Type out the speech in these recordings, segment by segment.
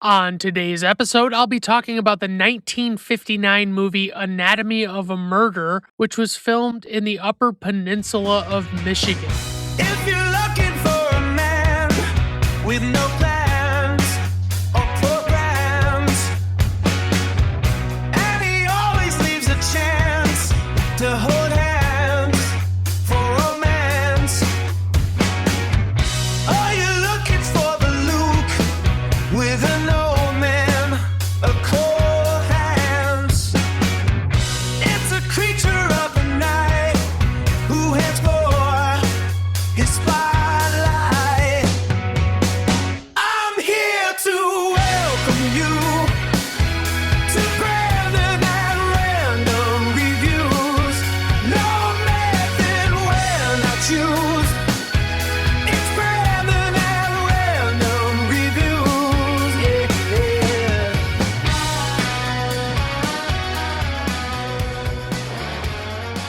On today's episode, I'll be talking about the 1959 movie Anatomy of a Murder, which was filmed in the Upper Peninsula of Michigan. If you're looking for a man with no plans or programs, and he always leaves a chance to hold hands for romance. Are you looking for the Luke with an old man, a cold hands? It's a creature of the night who heads for his spotlight. I'm here to welcome you to Brandon at Random Reviews. No method when I choose. It's Brandon at Random Reviews. Yeah.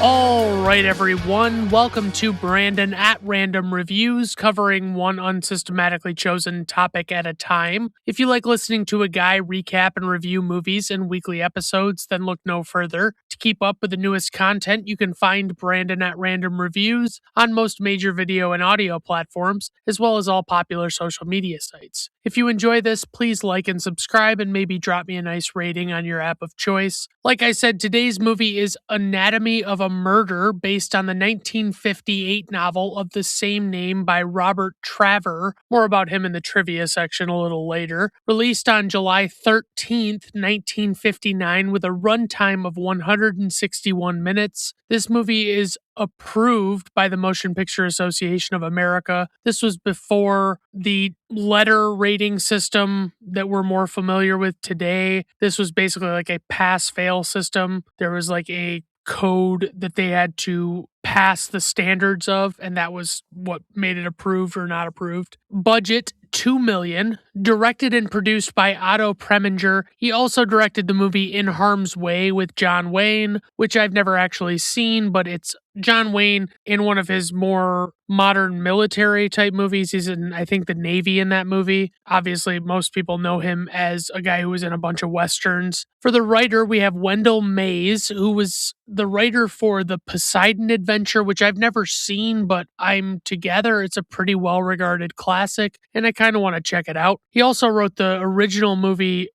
All right, everyone, welcome to Brandon at Random Reviews, covering one unsystematically chosen topic at a time. If you like listening to a guy recap and review movies in weekly episodes, then look no further. To keep up with the newest content, you can find Brandon at Random Reviews on most major video and audio platforms, as well as all popular social media sites. If you enjoy this, please like and subscribe and maybe drop me a nice rating on your app of choice. Like I said, today's movie is Anatomy of a Murder, based on the 1958 novel of the same name by Robert Traver. More about him in the trivia section a little later. Released on July 13th, 1959, with a runtime of 161 minutes. This movie is approved by the Motion Picture Association of America. This was before the letter rating system that we're more familiar with today. This was basically like a pass-fail system. There was like a code that they had to pass the standards of, and that was what made it approved or not approved. Budget, $2 million. Directed and produced by Otto Preminger. He also directed the movie In Harm's Way with John Wayne, which I've never actually seen, but it's John Wayne in one of his more modern military type movies. He's in, I think, the Navy in that movie. Obviously, most people know him as a guy who was in a bunch of Westerns. For the writer, we have Wendell Mays, who was the writer for The Poseidon Adventure, which I've never seen, but I'm together. It's a pretty well-regarded classic, and I kind of want to check it out. He also wrote the original movie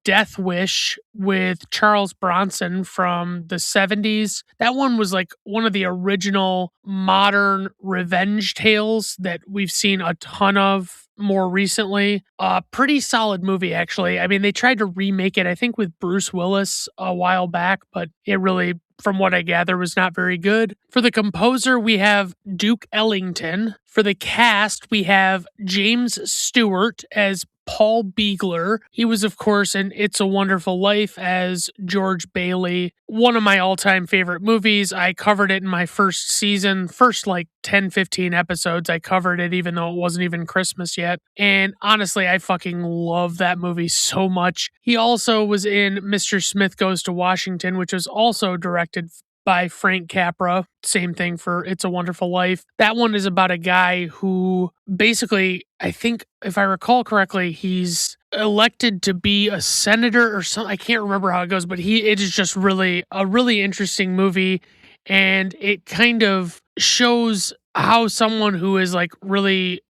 Death Wish with Charles Bronson from the 70s. That one was like one of the original modern revenge tales that we've seen a ton of more recently. Pretty solid movie, actually. I mean, they tried to remake it, I think, with Bruce Willis a while back, but it really, from what I gather, was not very good. For the composer, we have Duke Ellington. For the cast, we have James Stewart as Paul Beagler. He was, of course, in It's a Wonderful Life as George Bailey. One of my all-time favorite movies. I covered it in my first season. First, 10, 15 episodes, I covered it, even though it wasn't even Christmas yet. And honestly, I fucking love that movie so much. He also was in Mr. Smith Goes to Washington, which was also directed by Frank Capra. Same thing for It's a Wonderful Life. That one is about a guy who basically, I think, if I recall correctly, he's elected to be a senator or something. I can't remember how it goes, but it is just really a really interesting movie. And it kind of shows how someone who is really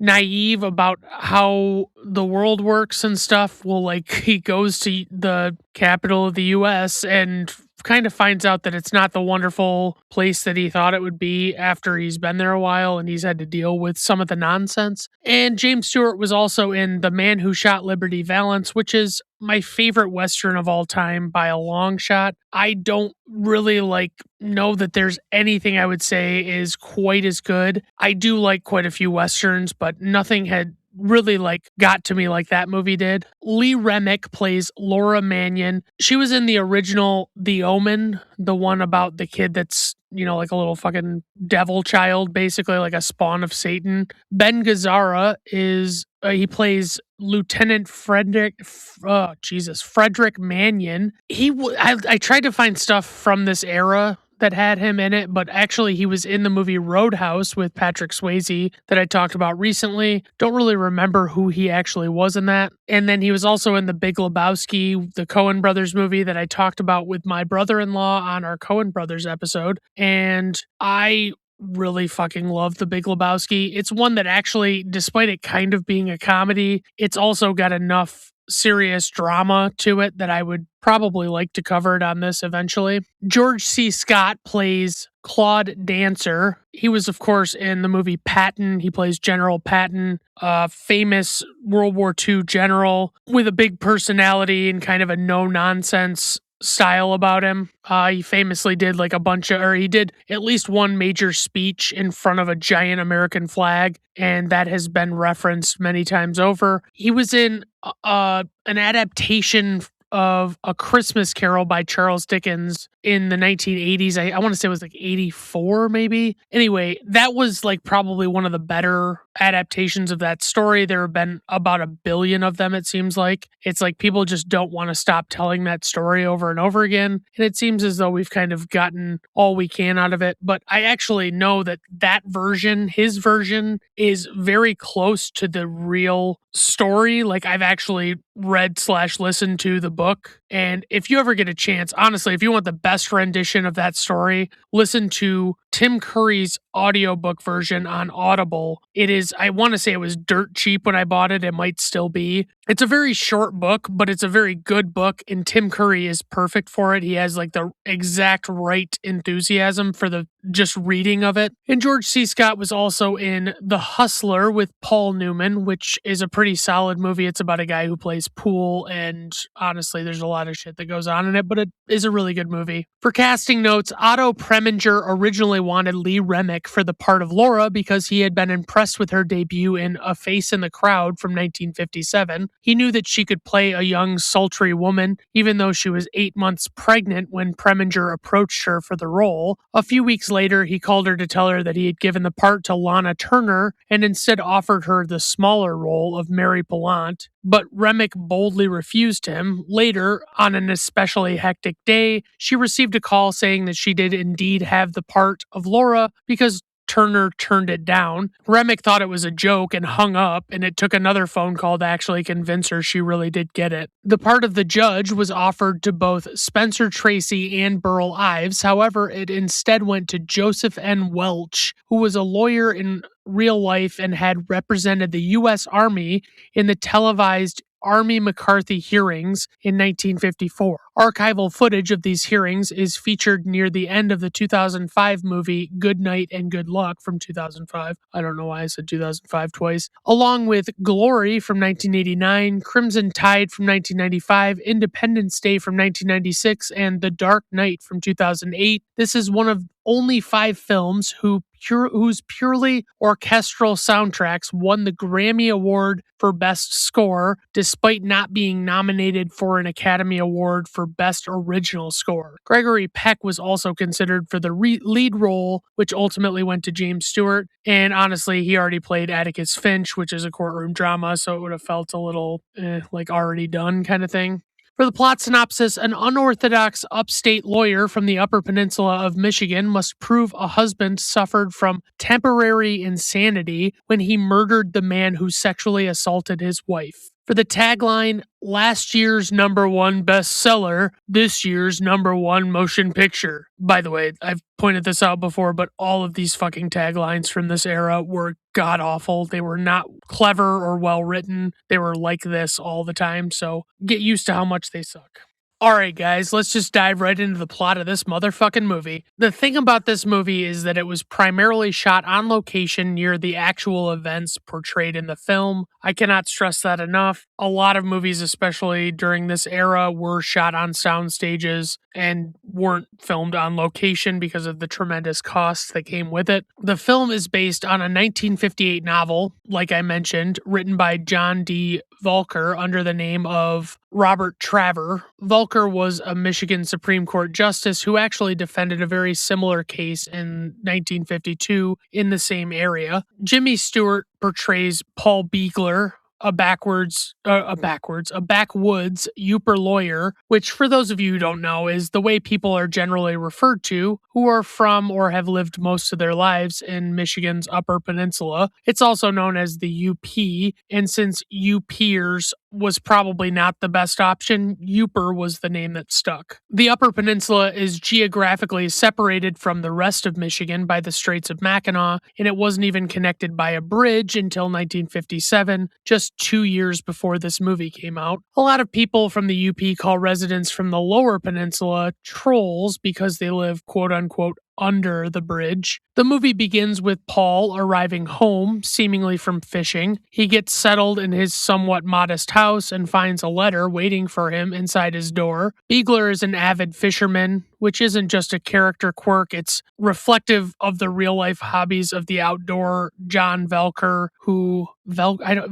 naive about how the world works and stuff will he goes to the capital of the US and kind of finds out that it's not the wonderful place that he thought it would be after he's been there a while and he's had to deal with some of the nonsense. And James Stewart was also in The Man Who Shot Liberty Valance, which is my favorite Western of all time by a long shot. I don't really know that there's anything I would say is quite as good. I do like quite a few Westerns, but nothing had really got to me like that movie did. Lee Remick plays Laura Mannion. She was in the original The Omen, the one about the kid that's like a little fucking devil child, basically like a spawn of Satan. Ben Gazzara is he plays Lieutenant Frederick Mannion. I tried to find stuff from this era that had him in it, but actually he was in the movie Roadhouse with Patrick Swayze that I talked about recently. Don't really remember who he actually was in that. And then he was also in The Big Lebowski, the Coen Brothers movie that I talked about with my brother-in-law on our Coen Brothers episode. And I really fucking love The Big Lebowski. It's one that actually, despite it kind of being a comedy, it's also got enough serious drama to it that I would probably like to cover it on this eventually. George C. Scott plays Claude Dancer. He was, of course, in the movie Patton. He plays General Patton, a famous World War II general with a big personality and kind of a no-nonsense style about him. He famously did he did at least one major speech in front of a giant American flag, and that has been referenced many times over. He was in an adaptation of A Christmas Carol by Charles Dickens in the 1980s. I want to say it was like 84 maybe. Anyway, that was like probably one of the better adaptations of that story. There have been about 1 billion of them, it seems like. It's like people just don't want to stop telling that story over and over again. And it seems as though we've kind of gotten all we can out of it. But I actually know that version, his version, is very close to the real story. Like I've actually read/listened to the book. And if you ever get a chance, honestly, if you want the best rendition of that story, listen to Tim Curry's audiobook version on Audible. It is, I want to say it was dirt cheap when I bought it. It might still be. It's a very short book, but it's a very good book, and Tim Curry is perfect for it. He has like the exact right enthusiasm for the just reading of it. And George C. Scott was also in The Hustler with Paul Newman, which is a pretty solid movie. It's about a guy who plays pool, and honestly, there's a lot of shit that goes on in it, but it is a really good movie. For casting notes, Otto Preminger originally wanted Lee Remick for the part of Laura because he had been impressed with her debut in A Face in the Crowd from 1957. He knew that she could play a young, sultry woman, even though she was 8 months pregnant when Preminger approached her for the role. A few weeks later, he called her to tell her that he had given the part to Lana Turner and instead offered her the smaller role of Mary Pallant. But Remick boldly refused him. Later, on an especially hectic day, she received a call saying that she did indeed have the part of Laura because Turner turned it down. Remick thought it was a joke and hung up, and it took another phone call to actually convince her she really did get it. The part of the judge was offered to both Spencer Tracy and Burl Ives. However, it instead went to Joseph N. Welch, who was a lawyer in real life and had represented the U.S. Army in the televised Army McCarthy hearings in 1954. Archival footage of these hearings is featured near the end of the 2005 movie Good Night and Good Luck from 2005. I don't know why I said 2005 twice. Along with Glory from 1989, Crimson Tide from 1995, Independence Day from 1996, and The Dark Knight from 2008. This is one of only 5 films whose purely orchestral soundtracks won the Grammy Award for Best Score, despite not being nominated for an Academy Award for Best Original Score. Gregory Peck was also considered for the lead role, which ultimately went to James Stewart, and honestly, he already played Atticus Finch, which is a courtroom drama, so it would have felt a little, like already done kind of thing. For the plot synopsis, an unorthodox upstate lawyer from the Upper Peninsula of Michigan must prove a husband suffered from temporary insanity when he murdered the man who sexually assaulted his wife. For the tagline, last year's #1 bestseller, this year's #1 motion picture. By the way, I've pointed this out before, but all of these fucking taglines from this era were god-awful. They were not clever or well-written. They were like this all the time, so get used to how much they suck. Alright guys, let's just dive right into the plot of this motherfucking movie. The thing about this movie is that it was primarily shot on location near the actual events portrayed in the film. I cannot stress that enough. A lot of movies, especially during this era, were shot on sound stages and weren't filmed on location because of the tremendous costs that came with it. The film is based on a 1958 novel, like I mentioned, written by John D. Volker under the name of Robert Traver. Volker was a Michigan Supreme Court justice who actually defended a very similar case in 1952 in the same area. Jimmy Stewart portrays Paul Beegler, a backwoods Upper lawyer, which for those of you who don't know is the way people are generally referred to who are from or have lived most of their lives in Michigan's Upper Peninsula. It's also known as the UP, and since UPers was probably not the best option, Upper was the name that stuck. The Upper Peninsula is geographically separated from the rest of Michigan by the Straits of Mackinac, and it wasn't even connected by a bridge until 1957, just 2 years before this movie came out. A lot of people from the UP call residents from the Lower Peninsula trolls because they live quote unquote under the bridge. The movie begins with Paul arriving home, seemingly from fishing. He gets settled in his somewhat modest house and finds a letter waiting for him inside his door. Beegler is an avid fisherman, which isn't just a character quirk, it's reflective of the real-life hobbies of the outdoor John Velker, who Voelker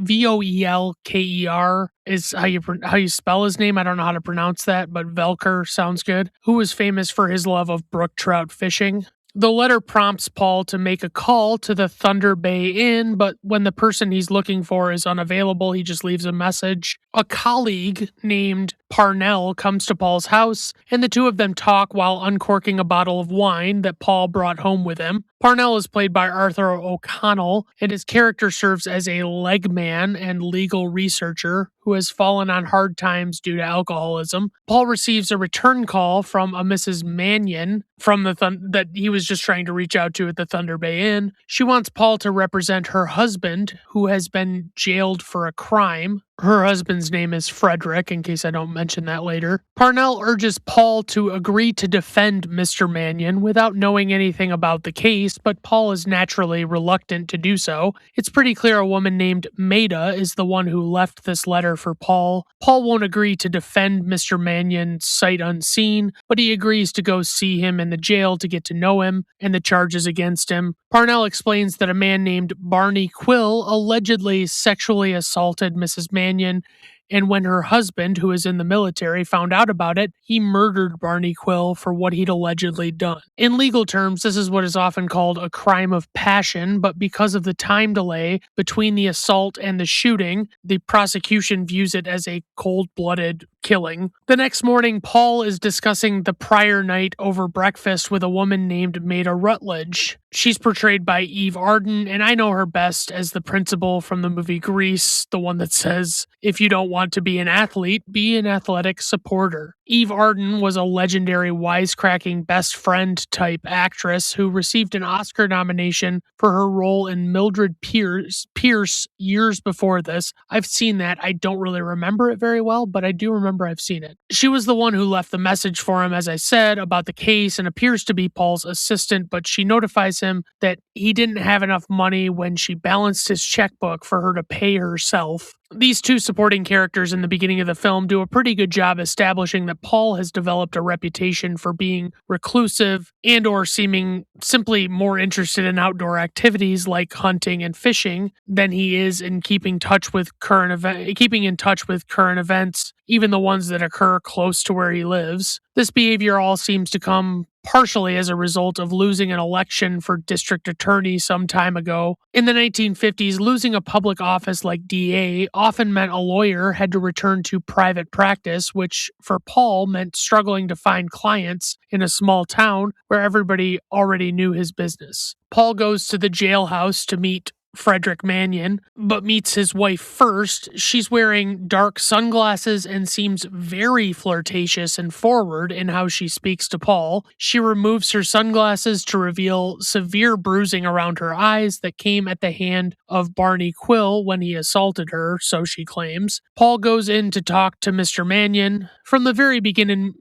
is how you spell his name. I don't know how to pronounce that, but Velker sounds good. Who was famous for his love of brook trout fishing. The letter prompts Paul to make a call to the Thunder Bay Inn, but when the person he's looking for is unavailable, he just leaves a message. A colleague named Parnell comes to Paul's house, and the two of them talk while uncorking a bottle of wine that Paul brought home with him. Parnell is played by Arthur O'Connell, and his character serves as a legman and legal researcher who has fallen on hard times due to alcoholism. Paul receives a return call from a Mrs. Mannion from that he was just trying to reach out to at the Thunder Bay Inn. She wants Paul to represent her husband, who has been jailed for a crime. Her husband's name is Frederick, in case I don't mention that later. Parnell urges Paul to agree to defend Mr. Mannion without knowing anything about the case, but Paul is naturally reluctant to do so. It's pretty clear a woman named Maida is the one who left this letter for Paul. Paul won't agree to defend Mr. Mannion sight unseen, but he agrees to go see him in the jail to get to know him and the charges against him. Parnell explains that a man named Barney Quill allegedly sexually assaulted Mrs. Mannion, and when her husband, who is in the military, found out about it, he murdered Barney Quill for what he'd allegedly done. In legal terms, this is what is often called a crime of passion, but because of the time delay between the assault and the shooting, the prosecution views it as a cold-blooded killing. The next morning, Paul is discussing the prior night over breakfast with a woman named Maida Rutledge. She's portrayed by Eve Arden, and I know her best as the principal from the movie Grease, the one that says, "If you don't want to be an athlete, be an athletic supporter." Eve Arden was a legendary wisecracking best friend type actress who received an Oscar nomination for her role in Mildred Pierce years before this. I've seen that. I don't really remember it very well, but I do remember I've seen it. She was the one who left the message for him, as I said, about the case and appears to be Paul's assistant, but she notifies him that he didn't have enough money when she balanced his checkbook for her to pay herself. These two supporting characters in the beginning of the film do a pretty good job establishing that Paul has developed a reputation for being reclusive and or seeming simply more interested in outdoor activities like hunting and fishing than he is in keeping in touch with current events, even the ones that occur close to where he lives. This behavior all seems to come partially as a result of losing an election for district attorney some time ago. In the 1950s, losing a public office like DA often meant a lawyer had to return to private practice, which for Paul meant struggling to find clients in a small town where everybody already knew his business. Paul goes to the jailhouse to meet Frederick Mannion, but meets his wife first. She's wearing dark sunglasses and seems very flirtatious and forward in how she speaks to Paul. She removes her sunglasses to reveal severe bruising around her eyes that came at the hand of Barney Quill when he assaulted her, so she claims. Paul goes in to talk to Mr. Mannion. From the very beginning,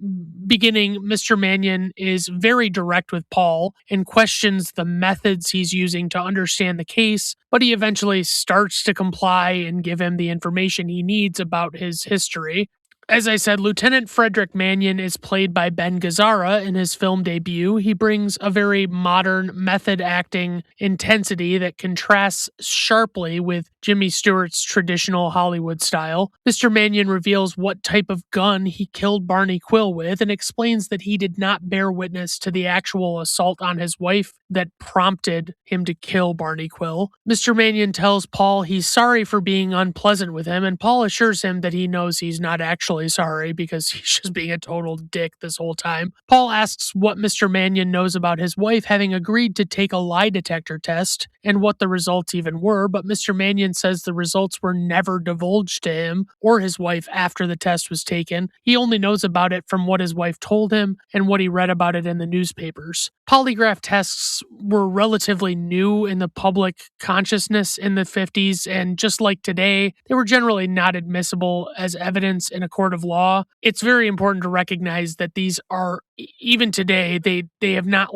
Mr. Mannion is very direct with Paul and questions the methods he's using to understand the case, but he eventually starts to comply and give him the information he needs about his history. As I said, Lieutenant Frederick Mannion is played by Ben Gazzara in his film debut. He brings a very modern method acting intensity that contrasts sharply with Jimmy Stewart's traditional Hollywood style. Mr. Mannion reveals what type of gun he killed Barney Quill with and explains that he did not bear witness to the actual assault on his wife that prompted him to kill Barney Quill. Mr. Mannion tells Paul he's sorry for being unpleasant with him, and Paul assures him that he knows he's not actually sorry because he's just being a total dick this whole time. Paul asks what Mr. Mannion knows about his wife having agreed to take a lie detector test and what the results even were, but Mr. Mannion says the results were never divulged to him or his wife after the test was taken. He only knows about it from what his wife told him and what he read about it in the newspapers. Polygraph tests were relatively new in the public consciousness in the 50s, and just like today, they were generally not admissible as evidence in a court of law. It's very important to recognize that these are, even today, they have not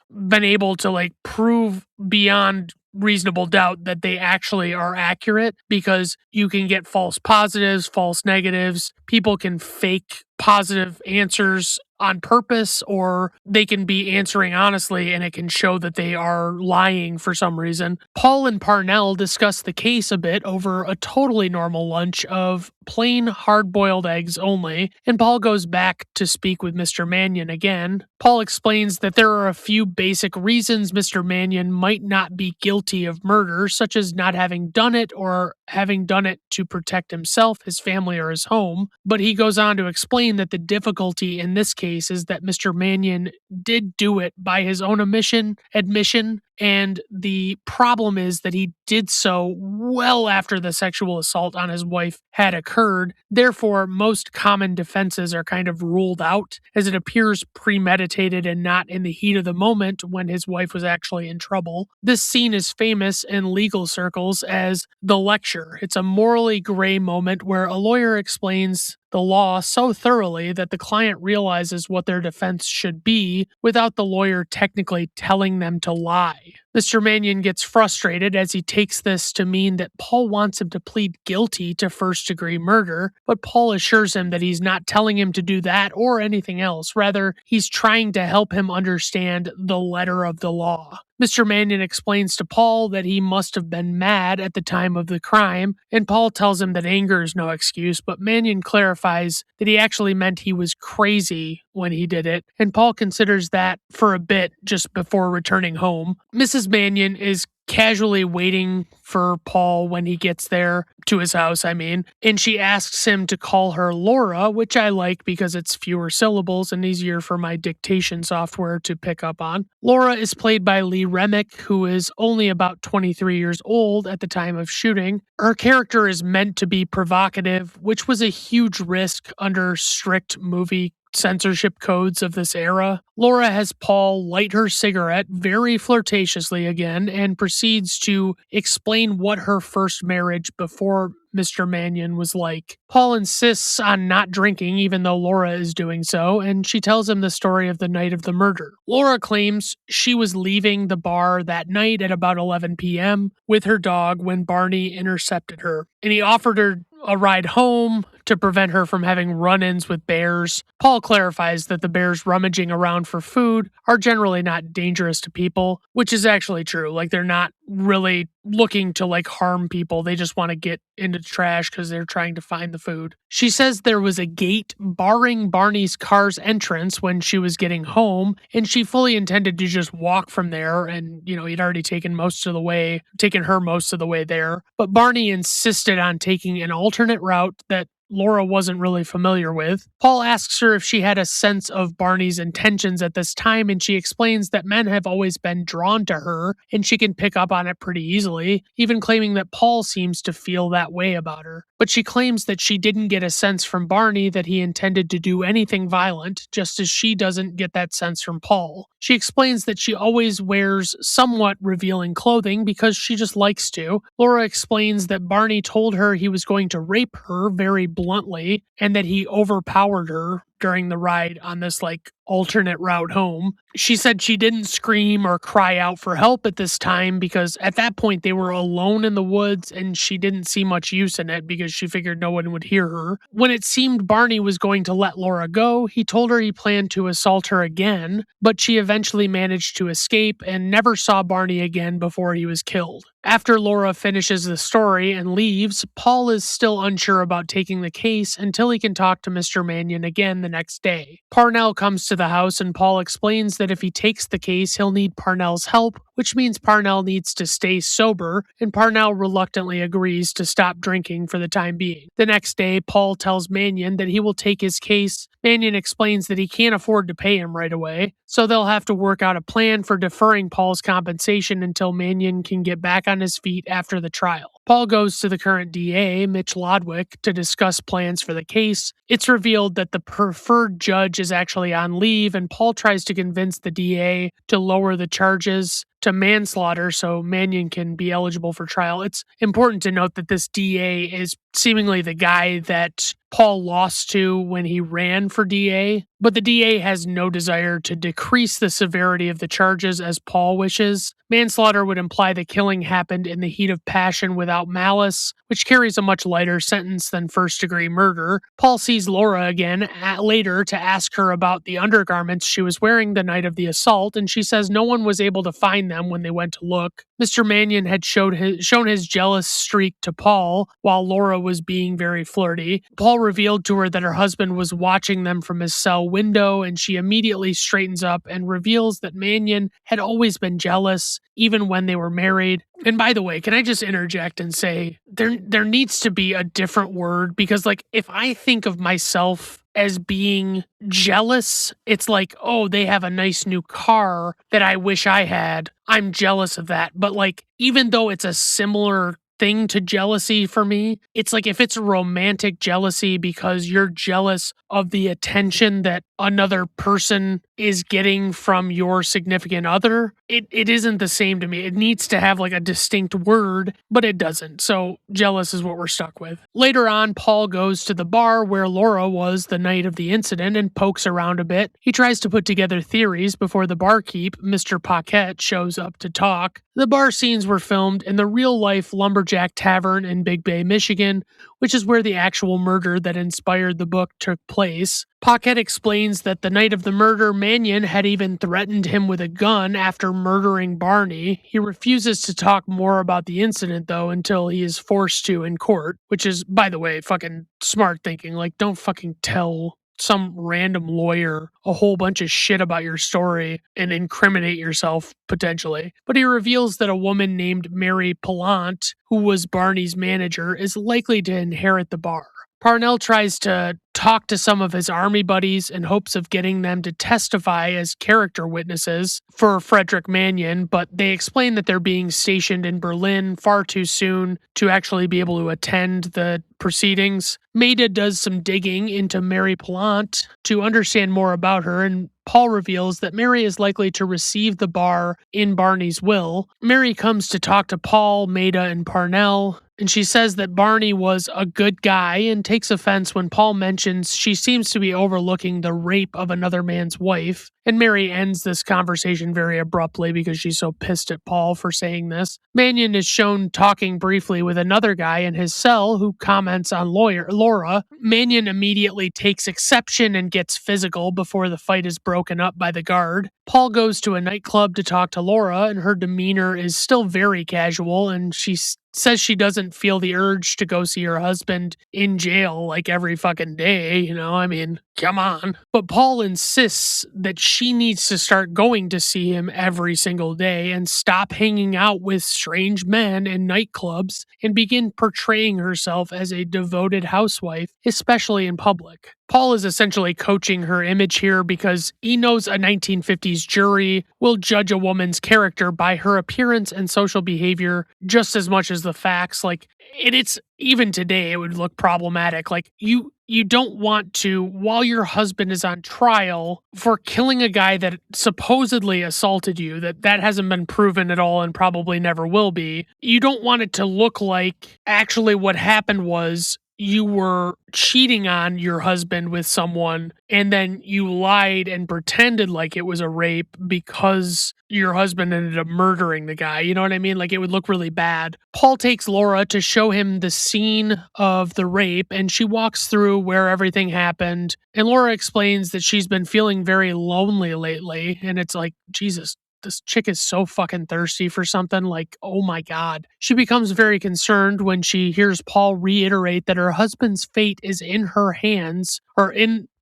been able to prove beyond reasonable doubt that they actually are accurate, because you can get false positives, false negatives. People can fake positive answers on purpose, or they can be answering honestly and it can show that they are lying for some reason. Paul and Parnell discuss the case a bit over a totally normal lunch of plain hard-boiled eggs only, and Paul goes back to speak with Mr. Mannion again. Paul explains that there are a few basic reasons Mr. Mannion might not be guilty of murder, such as not having done it or having done it to protect himself, his family, or his home. But he goes on to explain that the difficulty in this case is that Mr. Mannion did do it by his own admission, and the problem is that he did so well after the sexual assault on his wife had occurred. Therefore, most common defenses are kind of ruled out, as it appears premeditated and not in the heat of the moment when his wife was actually in trouble. This scene is famous in legal circles as the lecture. It's a morally gray moment where a lawyer explains the law so thoroughly that the client realizes what their defense should be without the lawyer technically telling them to lie. Mr. Mannion gets frustrated as he takes this to mean that Paul wants him to plead guilty to first-degree murder, but Paul assures him that he's not telling him to do that or anything else. Rather, he's trying to help him understand the letter of the law. Mr. Mannion explains to Paul that he must have been mad at the time of the crime, and Paul tells him that anger is no excuse, but Mannion clarifies that he actually meant he was crazy when he did it, and Paul considers that for a bit just before returning home. Mrs. Mannion is casually waiting for Paul when he gets there, to his house, and she asks him to call her Laura, which I like because it's fewer syllables and easier for my dictation software to pick up on. Laura is played by Lee Remick, who is only about 23 years old at the time of shooting. Her character is meant to be provocative, which was a huge risk under strict movie censorship codes of this era. Laura has Paul light her cigarette very flirtatiously again and proceeds to explain what her first marriage before Mr. Mannion was like. Paul insists on not drinking even though Laura is doing so, and she tells him the story of the night of the murder. Laura claims she was leaving the bar that night at about 11 p.m. with her dog when Barney intercepted her, and he offered her a ride home to prevent her from having run-ins with bears. Paul clarifies that the bears rummaging around for food are generally not dangerous to people, which is actually true. They're not really looking to harm people. They just want to get into trash because they're trying to find the food. She says there was a gate barring Barney's car's entrance when she was getting home, and she fully intended to just walk from there, and he'd already taken her most of the way there. But Barney insisted on taking an alternate route that Laura wasn't really familiar with. Paul asks her if she had a sense of Barney's intentions at this time, and she explains that men have always been drawn to her, and she can pick up on it pretty easily, even claiming that Paul seems to feel that way about her. But she claims that she didn't get a sense from Barney that he intended to do anything violent, just as she doesn't get that sense from Paul. She explains that she always wears somewhat revealing clothing because she just likes to. Laura explains that Barney told her he was going to rape her very bluntly, and that he overpowered her during the ride on this alternate route home. She said she didn't scream or cry out for help at this time because at that point they were alone in the woods and she didn't see much use in it because she figured no one would hear her. When it seemed Barney was going to let Laura go, he told her he planned to assault her again, but she eventually managed to escape and never saw Barney again before he was killed. After Laura finishes the story and leaves, Paul is still unsure about taking the case until he can talk to Mr. Mannion again the next day. Parnell comes to the house and Paul explains that if he takes the case, he'll need Parnell's help, which means Parnell needs to stay sober, and Parnell reluctantly agrees to stop drinking for the time being. The next day, Paul tells Mannion that he will take his case. Mannion explains that he can't afford to pay him right away, so they'll have to work out a plan for deferring Paul's compensation until Mannion can get back on his feet after the trial. Paul goes to the current DA, Mitch Lodwick, to discuss plans for the case. It's revealed that the preferred judge is actually on leave, and Paul tries to convince the DA to lower the charges to manslaughter so Mannion can be eligible for trial. It's important to note that this DA is seemingly the guy that Paul lost to when he ran for DA, but the DA has no desire to decrease the severity of the charges as Paul wishes. Manslaughter would imply the killing happened in the heat of passion without malice, which carries a much lighter sentence than first-degree murder. Paul sees Laura again later to ask her about the undergarments she was wearing the night of the assault, and she says no one was able to find them when they went to look. Mr. Mannion had shown his jealous streak to Paul while Laura was being very flirty. Paul revealed to her that her husband was watching them from his cell window, and she immediately straightens up and reveals that Mannion had always been jealous, even when they were married. And by the way, can I just interject and say there needs to be a different word, because like if I think of myself as being jealous, it's like, oh, they have a nice new car that I wish I had. I'm jealous of that. But like, even though it's a similar thing to jealousy for me, it's like if it's romantic jealousy because you're jealous of the attention that another person is getting from your significant other, it isn't the same to me. It needs to have like a distinct word, but it doesn't. So jealous is what we're stuck with. Later on, Paul goes to the bar where Laura was the night of the incident and pokes around a bit. He tries to put together theories before the barkeep, Mr. Paquette, shows up to talk. The bar scenes were filmed in the real-life Lumberjack Tavern in Big Bay, Michigan, which is where the actual murder that inspired the book took place. Paquette explains that the night of the murder, Mannion had even threatened him with a gun after murdering Barney. He refuses to talk more about the incident, though, until he is forced to in court, which is, by the way, fucking smart thinking. Like, don't fucking tell some random lawyer a whole bunch of shit about your story and incriminate yourself, potentially. But he reveals that a woman named Mary Pallant, who was Barney's manager, is likely to inherit the bar. Parnell tries to talk to some of his army buddies in hopes of getting them to testify as character witnesses for Frederick Mannion, but they explain that they're being stationed in Berlin far too soon to actually be able to attend the proceedings. Maida does some digging into Mary Pallant to understand more about her, and Paul reveals that Mary is likely to receive the bar in Barney's will. Mary comes to talk to Paul, Maida, and Parnell, and she says that Barney was a good guy and takes offense when Paul mentions she seems to be overlooking the rape of another man's wife. And Mary ends this conversation very abruptly because she's so pissed at Paul for saying this. Mannion is shown talking briefly with another guy in his cell who comments on Laura. Mannion immediately takes exception and gets physical before the fight is broken up by the guard. Paul goes to a nightclub to talk to Laura, and her demeanor is still very casual, and she says she doesn't feel the urge to go see her husband in jail like every fucking day, I mean, come on. But Paul insists that she needs to start going to see him every single day and stop hanging out with strange men in nightclubs and begin portraying herself as a devoted housewife, especially in public. Paul is essentially coaching her image here because he knows a 1950s jury will judge a woman's character by her appearance and social behavior just as much as the facts. Like, it's even today, it would look problematic. Like, you don't want to, while your husband is on trial for killing a guy that supposedly assaulted you, that hasn't been proven at all and probably never will be, you don't want it to look like actually what happened was you were cheating on your husband with someone and then you lied and pretended like it was a rape because your husband ended up murdering the guy. You know what I mean? Like, it would look really bad. Paul takes Laura to show him the scene of the rape, and she walks through where everything happened. And Laura explains that she's been feeling very lonely lately. And it's like, Jesus, this chick is so fucking thirsty for something. Like, oh my God. She becomes very concerned when she hears Paul reiterate that her husband's fate is in her hands, or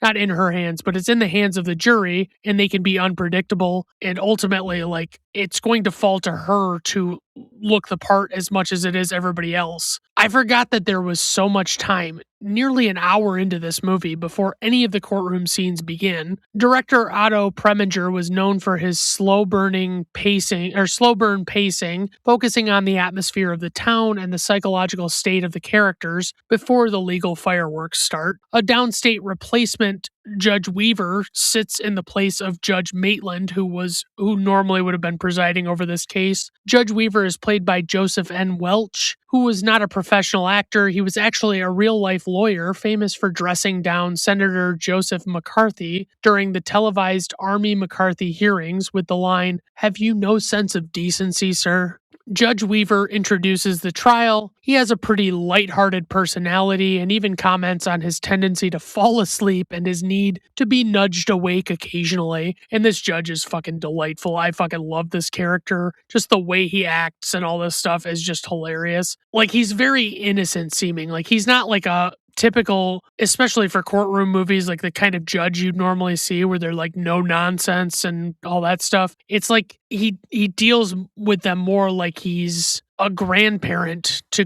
not in her hands, but it's in the hands of the jury, and they can be unpredictable. And ultimately, like, it's going to fall to her to look the part as much as it is everybody else. I forgot that there was so much time, nearly an hour into this movie, before any of the courtroom scenes begin. Director Otto Preminger was known for his slow burn pacing, focusing on the atmosphere of the town and the psychological state of the characters before the legal fireworks start. A downstate replacement, Judge Weaver, sits in the place of Judge Maitland, who normally would have been presiding over this case. Judge Weaver is played by Joseph N. Welch, who was not a professional actor. He was actually a real-life lawyer, famous for dressing down Senator Joseph McCarthy during the televised Army McCarthy hearings with the line, "Have you no sense of decency, sir?" Judge Weaver introduces the trial. He has a pretty lighthearted personality and even comments on his tendency to fall asleep and his need to be nudged awake occasionally. And this judge is fucking delightful. I fucking love this character. Just the way he acts and all this stuff is just hilarious. Like, he's very innocent seeming. Like, he's not like a typical, especially for courtroom movies, like the kind of judge you'd normally see where they're like no nonsense and all that stuff. It's like he deals with them more like he's a grandparent to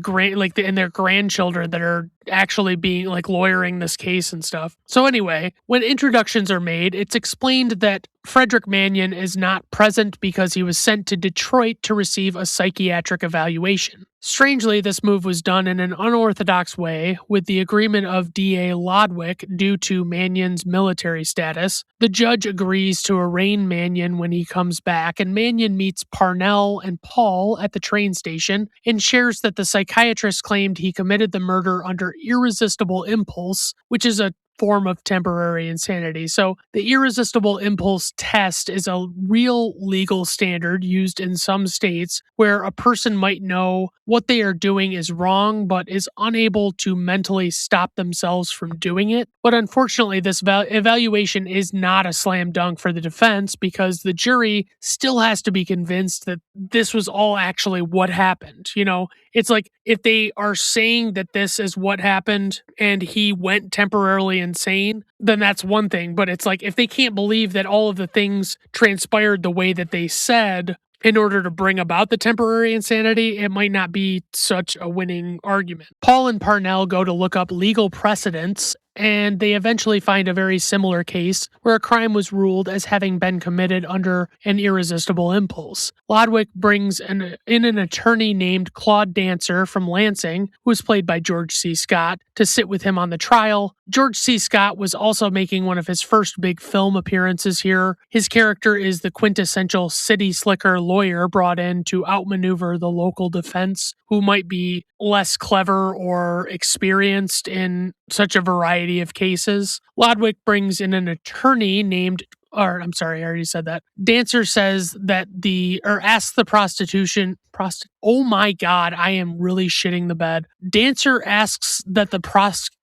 and their grandchildren that are actually being like lawyering this case and stuff. So anyway, when introductions are made, it's explained that Frederick Mannion is not present because he was sent to Detroit to receive a psychiatric evaluation. Strangely, this move was done in an unorthodox way, with the agreement of D.A. Lodwick due to Mannion's military status. The judge agrees to arraign Mannion when he comes back, and Mannion meets Parnell and Paul at the train station and shares that the psychiatrist claimed he committed the murder under irresistible impulse, which is a form of temporary insanity. So the irresistible impulse test is a real legal standard used in some states where a person might know what they are doing is wrong but is unable to mentally stop themselves from doing it. But unfortunately, this evaluation is not a slam dunk for the defense because the jury still has to be convinced that this was all actually what happened. You know, it's like if they are saying that this is what happened and he went temporarily insane, then that's one thing. But it's like if they can't believe that all of the things transpired the way that they said in order to bring about the temporary insanity, it might not be such a winning argument. Paul and Parnell go to look up legal precedents, and they eventually find a very similar case where a crime was ruled as having been committed under an irresistible impulse. Lodwick brings in an attorney named Claude Dancer from Lansing, who was played by George C. Scott, to sit with him on the trial. George C. Scott was also making one of his first big film appearances here. His character is the quintessential city slicker lawyer brought in to outmaneuver the local defense, who might be less clever or experienced in such a variety of cases. Lodwick brings in an attorney named, or I'm sorry, I already said that. Dancer says that asks the oh my God, I am really shitting the bed. Dancer asks that the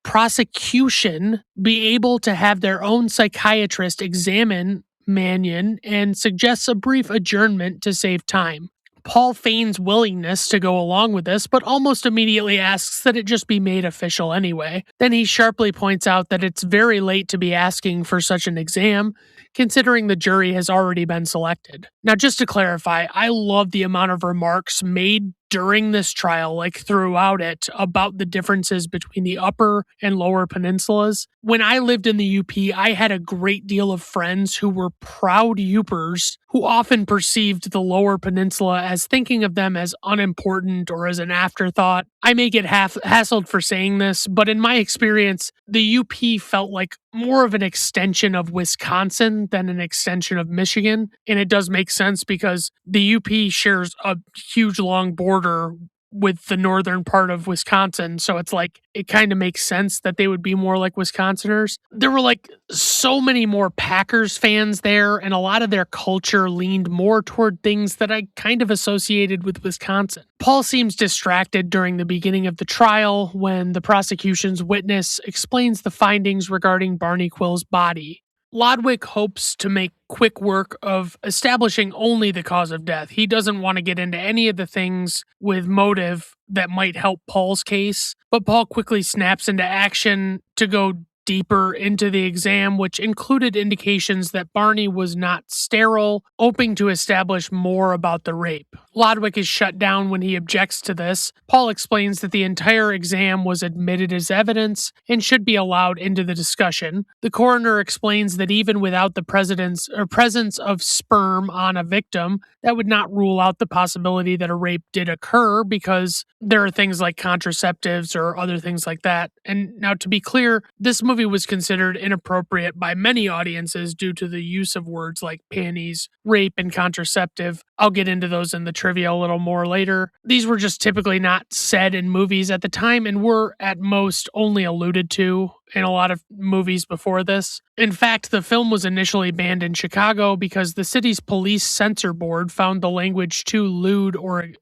prosecution be able to have their own psychiatrist examine Mannion and suggests a brief adjournment to save time. Paul feigns willingness to go along with this, but almost immediately asks that it just be made official anyway. Then he sharply points out that it's very late to be asking for such an exam, considering the jury has already been selected. Now, just to clarify, I love the amount of remarks made during this trial, like throughout it, about the differences between the Upper and Lower Peninsulas. When I lived in the UP, I had a great deal of friends who were proud Upers who often perceived the Lower Peninsula as thinking of them as unimportant or as an afterthought. I may get hassled for saying this, but in my experience, the UP felt like more of an extension of Wisconsin than an extension of Michigan. And it does make sense because the UP shares a huge long border with the northern part of Wisconsin. So it's like, it kind of makes sense that they would be more like Wisconsiners. There were like so many more Packers fans there, and a lot of their culture leaned more toward things that I kind of associated with Wisconsin. Paul seems distracted during the beginning of the trial when the prosecution's witness explains the findings regarding Barney Quill's body. Lodwick hopes to make quick work of establishing only the cause of death. He doesn't want to get into any of the things with motive that might help Paul's case, but Paul quickly snaps into action to go deeper into the exam, which included indications that Barney was not sterile, hoping to establish more about the rape. Lodwick is shut down when he objects to this. Paul explains that the entire exam was admitted as evidence and should be allowed into the discussion. The coroner explains that even without the presence of sperm on a victim, that would not rule out the possibility that a rape did occur because there are things like contraceptives or other things like that. And now, to be clear, this movie was considered inappropriate by many audiences due to the use of words like panties, rape, and contraceptive. I'll get into those in the trivia a little more later. These were just typically not said in movies at the time and were at most only alluded to in a lot of movies before this. In fact, the film was initially banned in Chicago because the city's police censor board found the language too lewd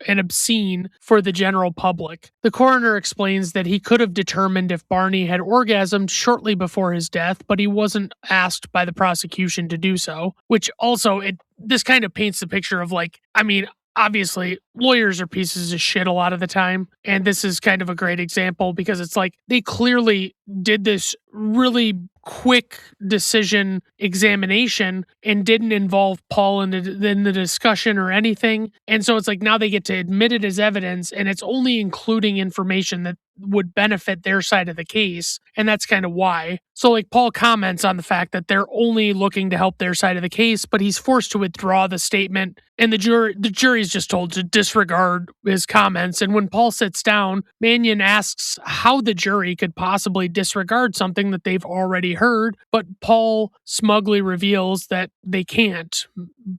and obscene for the general public. The coroner explains that he could have determined if Barney had orgasmed shortly before his death, but he wasn't asked by the prosecution to do so, which also this kind of paints the picture of obviously, lawyers are pieces of shit a lot of the time, and this is kind of a great example because it's like they clearly did this really quick decision examination and didn't involve Paul in the discussion or anything. And so it's like now they get to admit it as evidence, and it's only including information that would benefit their side of the case, and that's kind of why. So like Paul comments on the fact that they're only looking to help their side of the case, but he's forced to withdraw the statement, and the jury's just told to disregard his comments. And when Paul sits down, Mannion asks how the jury could possibly disregard something that they've already heard, but Paul smugly reveals that they can't,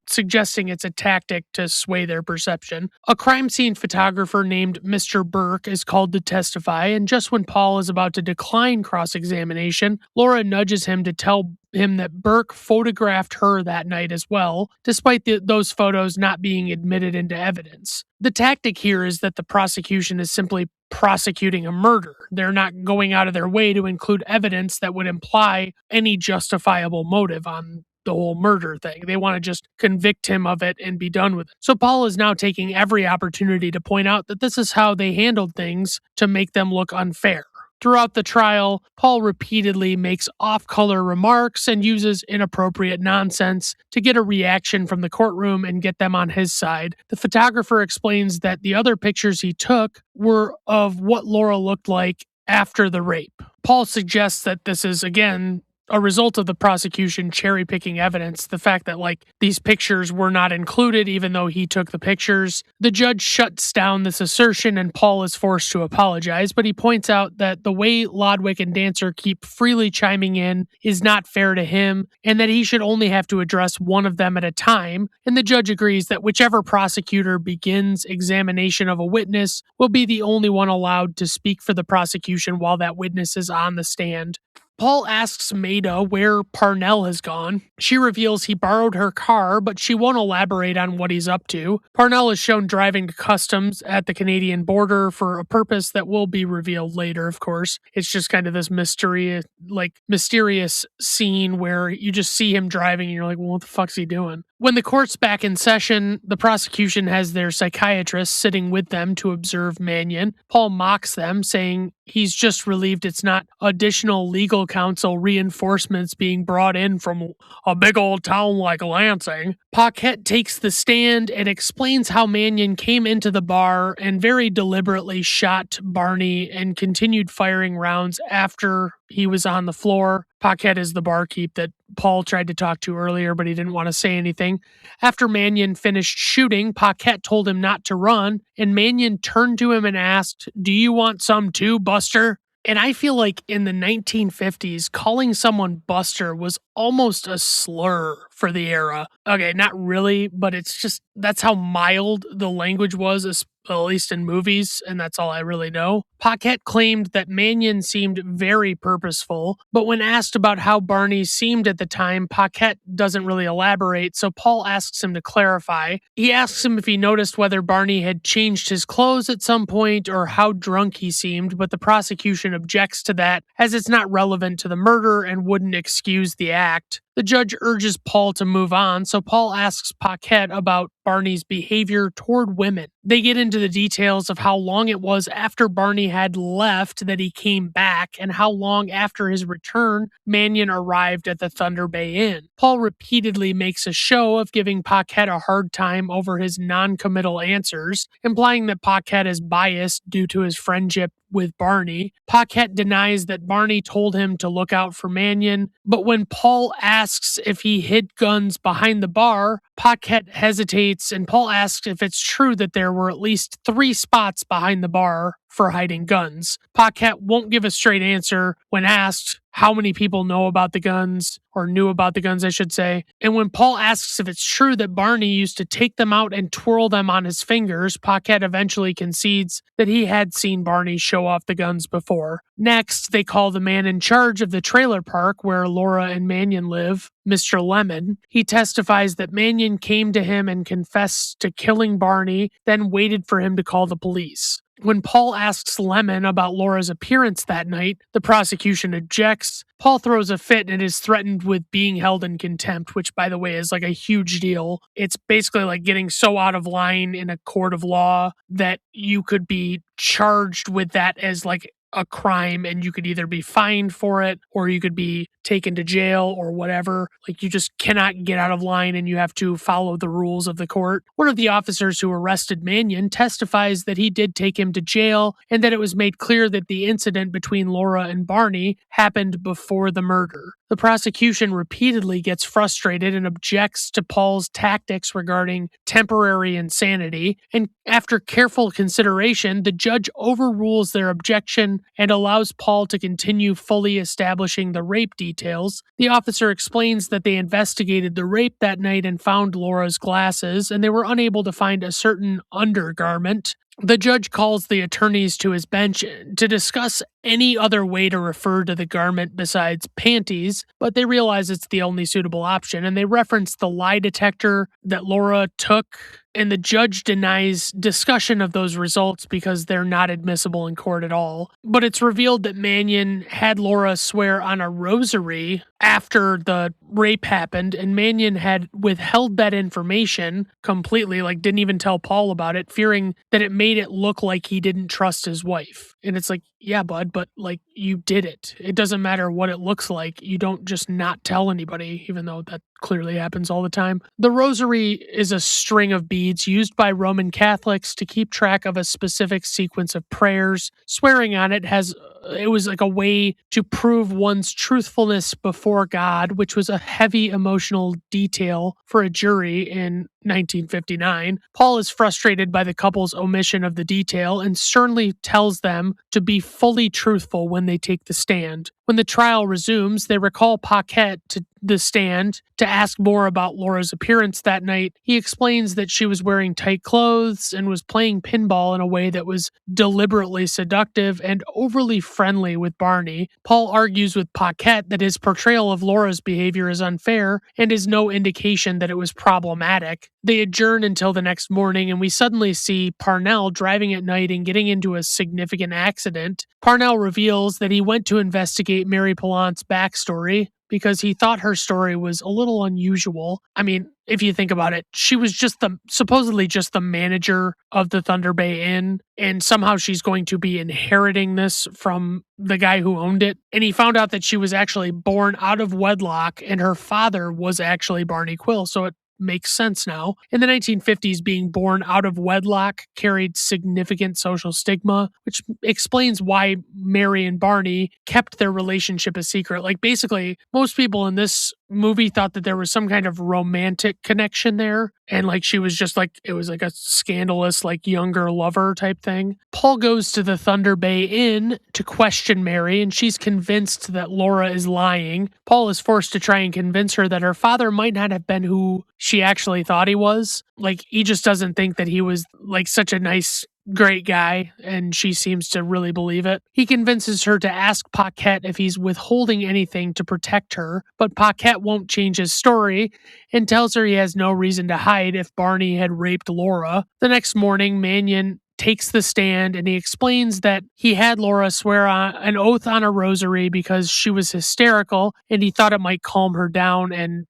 suggesting it's a tactic to sway their perception. A crime scene photographer named Mr. Burke is called to testify, and just when Paul is about to decline cross-examination, Laura nudges him to tell him that Burke photographed her that night as well, despite those photos not being admitted into evidence. The tactic here is that the prosecution is simply prosecuting a murder. They're not going out of their way to include evidence that would imply any justifiable motive on the whole murder thing. They want to just convict him of it and be done with it. So Paul is now taking every opportunity to point out that this is how they handled things to make them look unfair. Throughout the trial, Paul repeatedly makes off-color remarks and uses inappropriate nonsense to get a reaction from the courtroom and get them on his side. The photographer explains that the other pictures he took were of what Laura looked like after the rape. Paul suggests that this is, again, a result of the prosecution cherry-picking evidence, the fact that, these pictures were not included even though he took the pictures. The judge shuts down this assertion and Paul is forced to apologize, but he points out that the way Lodwick and Dancer keep freely chiming in is not fair to him, and that he should only have to address one of them at a time, and the judge agrees that whichever prosecutor begins examination of a witness will be the only one allowed to speak for the prosecution while that witness is on the stand. Paul asks Maida where Parnell has gone. She reveals he borrowed her car, but she won't elaborate on what he's up to. Parnell is shown driving to customs at the Canadian border for a purpose that will be revealed later, of course. It's just kind of this mysterious scene where you just see him driving and you're like, well, what the fuck's he doing? When the court's back in session, the prosecution has their psychiatrist sitting with them to observe Mannion. Paul mocks them, saying he's just relieved it's not additional legal counsel reinforcements being brought in from a big old town like Lansing. Paquette takes the stand and explains how Mannion came into the bar and very deliberately shot Barney and continued firing rounds after he was on the floor. Paquette is the barkeep that Paul tried to talk to earlier, but he didn't want to say anything. After Mannion finished shooting, Paquette told him not to run, and Mannion turned to him and asked, "Do you want some too, Buster?" And I feel like in the 1950s, calling someone Buster was almost a slur for the era. Okay, not really, but it's just, that's how mild the language was, at least in movies, and that's all I really know. Paquette claimed that Mannion seemed very purposeful, but when asked about how Barney seemed at the time, Paquette doesn't really elaborate, so Paul asks him to clarify. He asks him if he noticed whether Barney had changed his clothes at some point or how drunk he seemed, but the prosecution objects to that as it's not relevant to the murder and wouldn't excuse the act. The judge urges Paul to move on, so Paul asks Paquette about Barney's behavior toward women. They get into the details of how long it was after Barney had left that he came back, and how long after his return Mannion arrived at the Thunder Bay Inn. Paul repeatedly makes a show of giving Paquette a hard time over his non-committal answers, implying that Paquette is biased due to his friendship with Barney. Paquette denies that Barney told him to look out for Mannion, but when Paul asks if he hid guns behind the bar, Paquette hesitates, and Paul asks if it's true that there were at least 3 spots behind the bar for hiding guns. Paquette won't give a straight answer when asked how many people know about the guns, or knew about the guns, I should say. And when Paul asks if it's true that Barney used to take them out and twirl them on his fingers, Paquette eventually concedes that he had seen Barney show off the guns before. Next, they call the man in charge of the trailer park where Laura and Mannion live, Mr. Lemon. He testifies that Mannion came to him and confessed to killing Barney, then waited for him to call the police. When Paul asks Lemon about Laura's appearance that night, the prosecution objects. Paul throws a fit and is threatened with being held in contempt, which, by the way, is like a huge deal. It's basically like getting so out of line in a court of law that you could be charged with that as like a crime, and you could either be fined for it or you could be taken to jail or whatever. Like, you just cannot get out of line and you have to follow the rules of the court. One of the officers who arrested Mannion testifies that he did take him to jail and that it was made clear that the incident between Laura and Barney happened before the murder. The prosecution repeatedly gets frustrated and objects to Paul's tactics regarding temporary insanity, and after careful consideration, the judge overrules their objection and allows Paul to continue fully establishing the rape details. The officer explains that they investigated the rape that night and found Laura's glasses, and they were unable to find a certain undergarment. The judge calls the attorneys to his bench to discuss any other way to refer to the garment besides panties, but they realize it's the only suitable option, and they reference the lie detector that Laura took, and the judge denies discussion of those results because they're not admissible in court at all. But it's revealed that Mannion had Laura swear on a rosary after the rape happened, and Mannion had withheld that information completely, like didn't even tell Paul about it, fearing that it made it look like he didn't trust his wife. And it's like, yeah, bud, but like, you did it. It doesn't matter what it looks like. You don't just not tell anybody, even though that clearly happens all the time. The rosary is a string of beads used by Roman Catholics to keep track of a specific sequence of prayers. Swearing on it was like a way to prove one's truthfulness before God, which was a heavy emotional detail for a jury in 1959. Paul is frustrated by the couple's omission of the detail and sternly tells them to be fully truthful when they take the stand. When the trial resumes, they recall Paquette to the stand to ask more about Laura's appearance that night. He explains that she was wearing tight clothes and was playing pinball in a way that was deliberately seductive and overly friendly with Barney. Paul argues with Paquette that his portrayal of Laura's behavior is unfair and is no indication that it was problematic. They adjourn until the next morning, and we suddenly see Parnell driving at night and getting into a significant accident. Parnell reveals that he went to investigate Mary Pallant's backstory because he thought her story was a little unusual. I mean, if you think about it, she was supposedly just the manager of the Thunder Bay Inn, and somehow she's going to be inheriting this from the guy who owned it. And he found out that she was actually born out of wedlock, and her father was actually Barney Quill, so it makes sense now. In the 1950s, being born out of wedlock carried significant social stigma, which explains why Mary and Barney kept their relationship a secret. Like, basically, most people in this movie thought that there was some kind of romantic connection there, and like she was just like, it was like a scandalous, like, younger lover type thing. Paul goes to the Thunder Bay Inn to question Mary, and she's convinced that Laura is lying. Paul is forced to try and convince her that her father might not have been who she actually thought he was. Like, he just doesn't think that he was like such a nice, great guy, and she seems to really believe it. He convinces her to ask Paquette if he's withholding anything to protect her, but Paquette won't change his story and tells her he has no reason to hide if Barney had raped Laura. The next morning, Mannion takes the stand and he explains that he had Laura swear an oath on a rosary because she was hysterical and he thought it might calm her down and,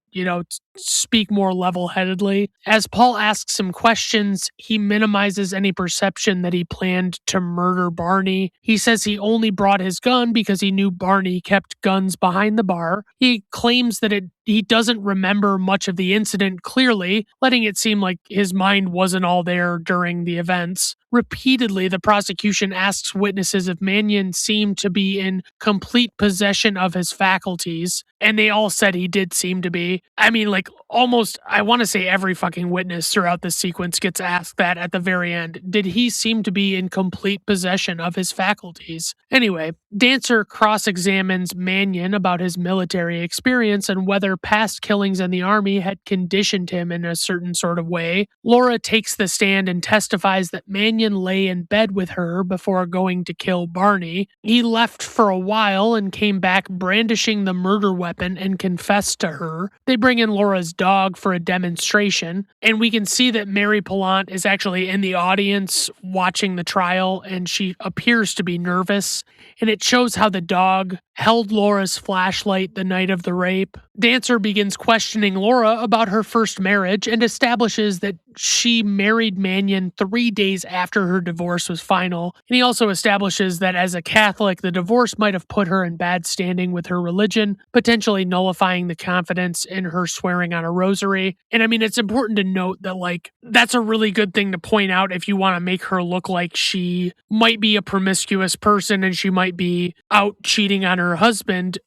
speak more level headedly. As Paul asks him questions, he minimizes any perception that he planned to murder Barney. He says he only brought his gun because he knew Barney kept guns behind the bar. He claims that he doesn't remember much of the incident clearly, letting it seem like his mind wasn't all there during the events. Repeatedly, the prosecution asks witnesses if Mannion seemed to be in complete possession of his faculties, and they all said he did seem to be. I mean, almost, I want to say every fucking witness throughout this sequence gets asked that at the very end. Did he seem to be in complete possession of his faculties? Anyway, Dancer cross-examines Mannion about his military experience and whether past killings in the army had conditioned him in a certain sort of way. Laura takes the stand and testifies that Mannion lay in bed with her before going to kill Barney. He left for a while and came back brandishing the murder weapon and confessed to her. They bring in Laura's dog for a demonstration, and we can see that Mary Pallant is actually in the audience watching the trial, and she appears to be nervous, and it shows how the dog held Laura's flashlight the night of the rape. Dancer begins questioning Laura about her first marriage and establishes that she married Mannion 3 days after her divorce was final. And he also establishes that as a Catholic, the divorce might have put her in bad standing with her religion, potentially nullifying the confidence in her swearing on a rosary. And I mean, it's important to note that, that's a really good thing to point out if you want to make her look like she might be a promiscuous person and she might be out cheating on her husband.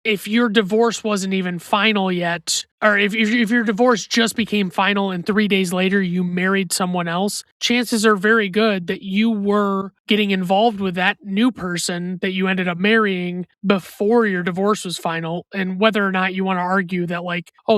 If your divorce wasn't even final yet, or if your divorce just became final and 3 days later you married someone else, chances are very good that you were getting involved with that new person that you ended up marrying before your divorce was final. And whether or not you want to argue that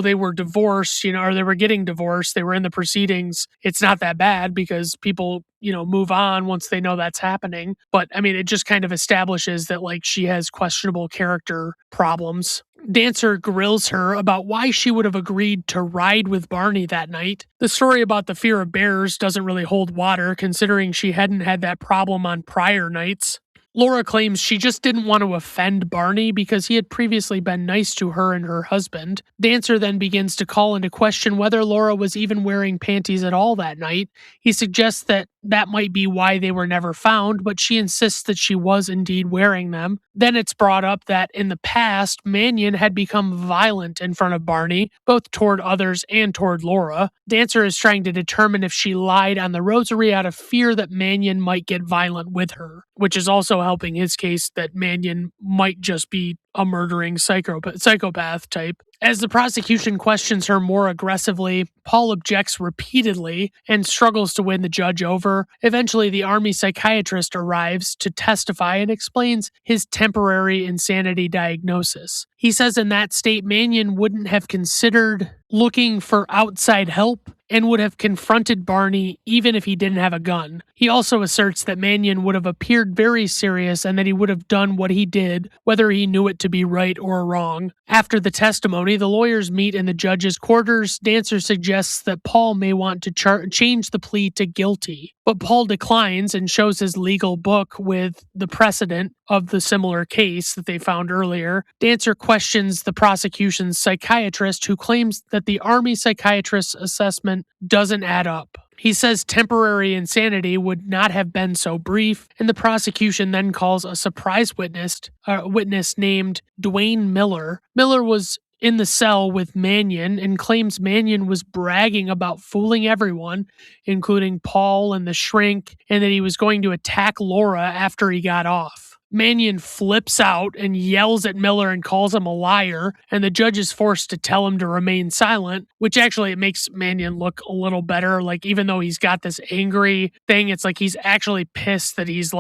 they were divorced, or they were getting divorced, they were in the proceedings, it's not that bad because people, move on once they know that's happening. But I mean, it just kind of establishes that she has questionable character problems. Dancer grills her about why she would have agreed to ride with Barney that night. The story about the fear of bears doesn't really hold water considering she hadn't had that problem on prior nights. Laura claims she just didn't want to offend Barney because he had previously been nice to her and her husband. Dancer then begins to call into question whether Laura was even wearing panties at all that night. He suggests that might be why they were never found, but she insists that she was indeed wearing them. Then it's brought up that in the past, Mannion had become violent in front of Barney, both toward others and toward Laura. Dancer is trying to determine if she lied on the rosary out of fear that Mannion might get violent with her, which is also helping his case that Mannion might just be a murdering psychopath type. As the prosecution questions her more aggressively, Paul objects repeatedly and struggles to win the judge over. Eventually, the army psychiatrist arrives to testify and explains his temporary insanity diagnosis. He says in that state, Mannion wouldn't have considered looking for outside help and would have confronted Barney even if he didn't have a gun. He also asserts that Mannion would have appeared very serious and that he would have done what he did, whether he knew it to be right or wrong. After the testimony, the lawyers meet in the judge's quarters. Dancer suggests that Paul may want to change the plea to guilty, but Paul declines and shows his legal book with the precedent of the similar case that they found earlier. Dancer questions the prosecution's psychiatrist, who claims that the Army psychiatrist's assessment doesn't add up. He says temporary insanity would not have been so brief, and the prosecution then calls a surprise witness named Dwayne Miller. Miller was in the cell with Mannion and claims Mannion was bragging about fooling everyone, including Paul and the shrink, and that he was going to attack Laura after he got off. Mannion flips out and yells at Miller and calls him a liar, and the judge is forced to tell him to remain silent, which actually it makes Mannion look a little better. Even though he's got this angry thing, it's he's actually pissed that he's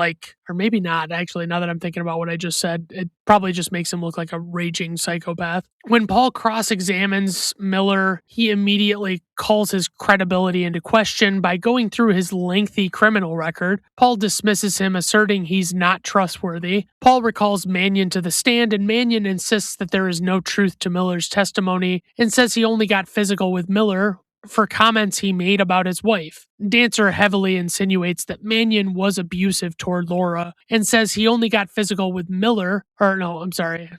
or maybe not, actually, now that I'm thinking about what I just said, it probably just makes him look like a raging psychopath. When Paul cross-examines Miller, he immediately calls his credibility into question by going through his lengthy criminal record. Paul dismisses him, asserting he's not trustworthy. Paul recalls Mannion to the stand, and Mannion insists that there is no truth to Miller's testimony and says he only got physical with Miller for comments he made about his wife. Dancer heavily insinuates that Mannion was abusive toward Laura and says he only got physical with Miller. Or no, I'm sorry.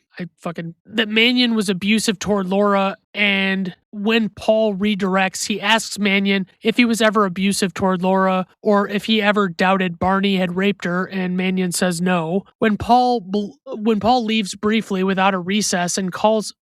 That Mannion was abusive toward Laura, and when Paul redirects, he asks Mannion if he was ever abusive toward Laura or if he ever doubted Barney had raped her, and Mannion says no. When Paul leaves briefly without a recess and calls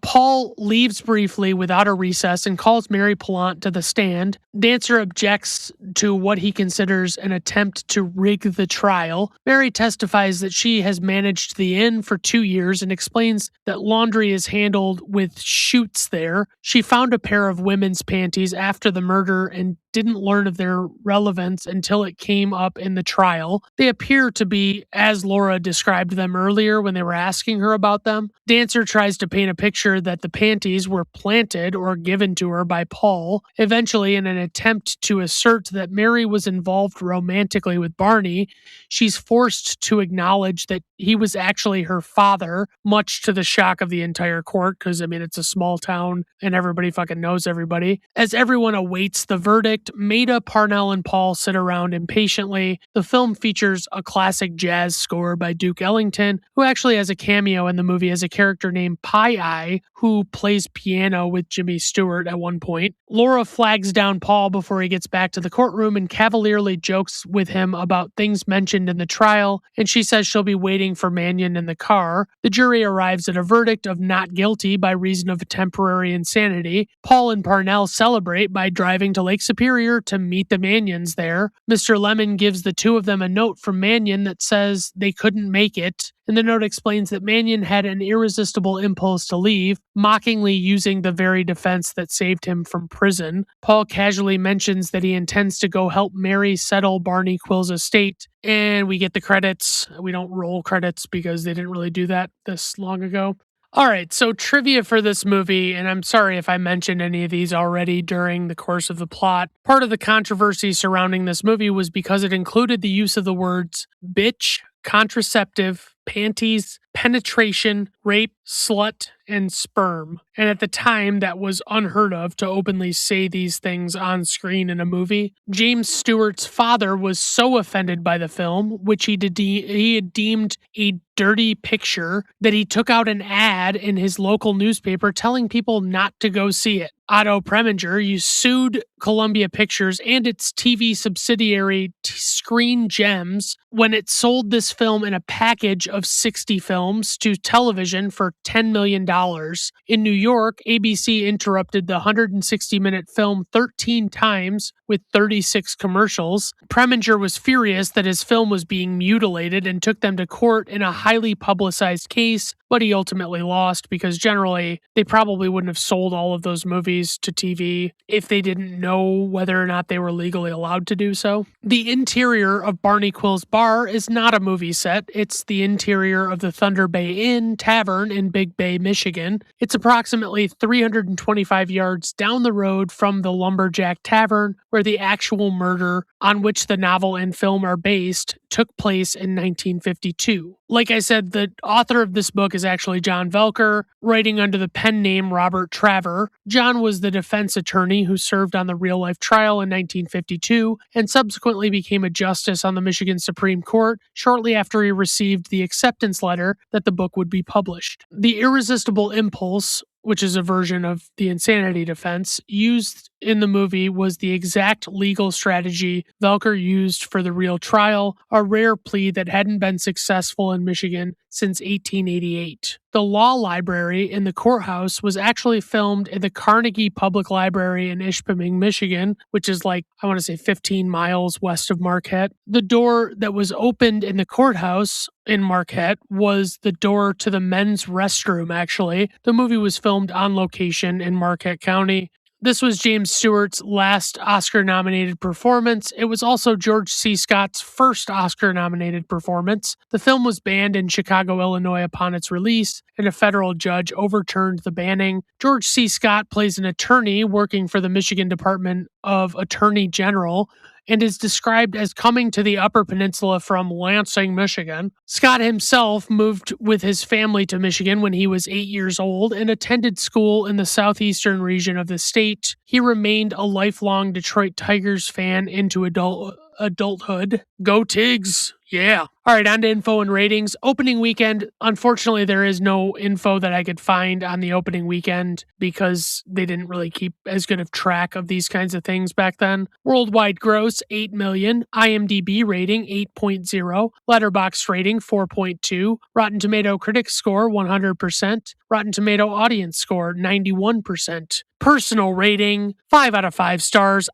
Paul leaves briefly without a recess and calls Mary Pallant to the stand. Dancer objects to what he considers an attempt to rig the trial. Mary testifies that she has managed the inn for 2 years and explains that laundry is handled with chutes there. She found a pair of women's panties after the murder and didn't learn of their relevance until it came up in the trial. They appear to be as Laura described them earlier when they were asking her about them. Dancer tries to paint a picture that the panties were planted or given to her by Paul. Eventually, in an attempt to assert that Mary was involved romantically with Barney, she's forced to acknowledge that he was actually her father, much to the shock of the entire court, because, it's a small town and everybody fucking knows everybody. As everyone awaits the verdict, Maida, Parnell, and Paul sit around impatiently. The film features a classic jazz score by Duke Ellington, who actually has a cameo in the movie as a character named Pie Eye, who plays piano with Jimmy Stewart at one point. Laura flags down Paul before he gets back to the courtroom and cavalierly jokes with him about things mentioned in the trial, and she says she'll be waiting for Mannion in the car. The jury arrives at a verdict of not guilty by reason of temporary insanity. Paul and Parnell celebrate by driving to Lake Superior to meet the Mannions there. Mr. Lemon gives the two of them a note from Mannion that says they couldn't make it, and the note explains that Mannion had an irresistible impulse to leave, mockingly using the very defense that saved him from prison. Paul casually mentions that he intends to go help Mary settle Barney Quill's estate, and we get the credits. We don't roll credits because they didn't really do that this long ago. All right, so trivia for this movie, and I'm sorry if I mentioned any of these already during the course of the plot. Part of the controversy surrounding this movie was because it included the use of the words bitch, contraceptive, panties, penetration, rape, slut, and sperm. And at the time, that was unheard of to openly say these things on screen in a movie. James Stewart's father was so offended by the film, which he had deemed a dirty picture, that he took out an ad in his local newspaper telling people not to go see it. Otto Preminger sued Columbia Pictures and its TV subsidiary Screen Gems when it sold this film in a package of 60 films to television for $10 million. In New York, ABC interrupted the 160-minute film 13 times with 36 commercials. Preminger was furious that his film was being mutilated and took them to court in a highly publicized case, but he ultimately lost because generally they probably wouldn't have sold all of those movies to TV if they didn't know whether or not they were legally allowed to do so. The interior of Barney Quill's bar is not a movie set. It's the interior of the Thunder Bay Inn Tavern in Big Bay, Michigan. It's approximately 325 yards down the road from the Lumberjack Tavern, where the actual murder on which the novel and film are based took place in 1952. Like I said, the author of this book is actually John Velker, writing under the pen name Robert Traver. John was the defense attorney who served on the real-life trial in 1952 and subsequently became a justice on the Michigan Supreme Court shortly after he received the acceptance letter that the book would be published. The irresistible impulse, which is a version of the insanity defense, used in the movie was the exact legal strategy Velker used for the real trial, a rare plea that hadn't been successful in Michigan since 1888. The law library in the courthouse was actually filmed in the Carnegie Public Library in Ishpeming, Michigan, which is 15 miles west of Marquette. The door that was opened in the courthouse in Marquette was the door to the men's restroom, actually. The movie was filmed on location in Marquette County. This was James Stewart's last Oscar-nominated performance. It was also George C. Scott's first Oscar-nominated performance. The film was banned in Chicago, Illinois upon its release, and a federal judge overturned the banning. George C. Scott plays an attorney working for the Michigan Department of Attorney General, and is described as coming to the Upper Peninsula from Lansing, Michigan. Scott himself moved with his family to Michigan when he was 8 years old and attended school in the southeastern region of the state. He remained a lifelong Detroit Tigers fan into adulthood. Go Tigs! Yeah. All right, on to info and ratings. Opening weekend, unfortunately, there is no info that I could find on the opening weekend because they didn't really keep as good of track of these kinds of things back then. Worldwide gross, 8 million. IMDb rating, 8.0. Letterboxd rating, 4.2. Rotten Tomato critic score, 100%. Rotten Tomato audience score, 91%. Personal rating, 5 out of 5 stars.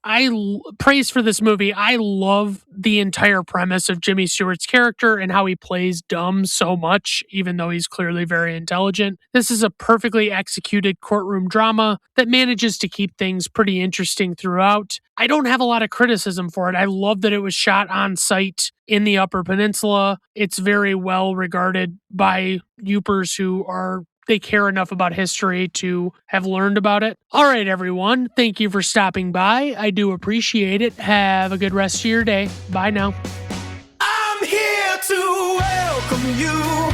Praise for this movie. I love the entire premise of Jimmy Stewart's character and how he plays dumb so much, even though he's clearly very intelligent. This is a perfectly executed courtroom drama that manages to keep things pretty interesting throughout. I don't have a lot of criticism for it. I love that it was shot on site in the Upper Peninsula. It's very well regarded by Yoopers who they care enough about history to have learned about it. All right, everyone. Thank you for stopping by. I do appreciate it. Have a good rest of your day. Bye now. I'm here to welcome you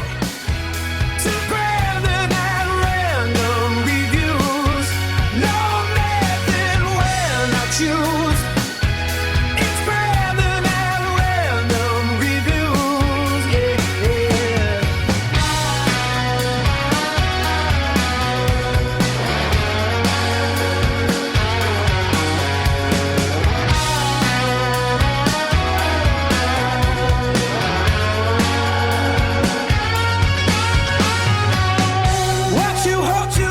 to Brandon at Random Reviews. No method when I choose. It's Brandon at Random Reviews. Yeah. What you hope to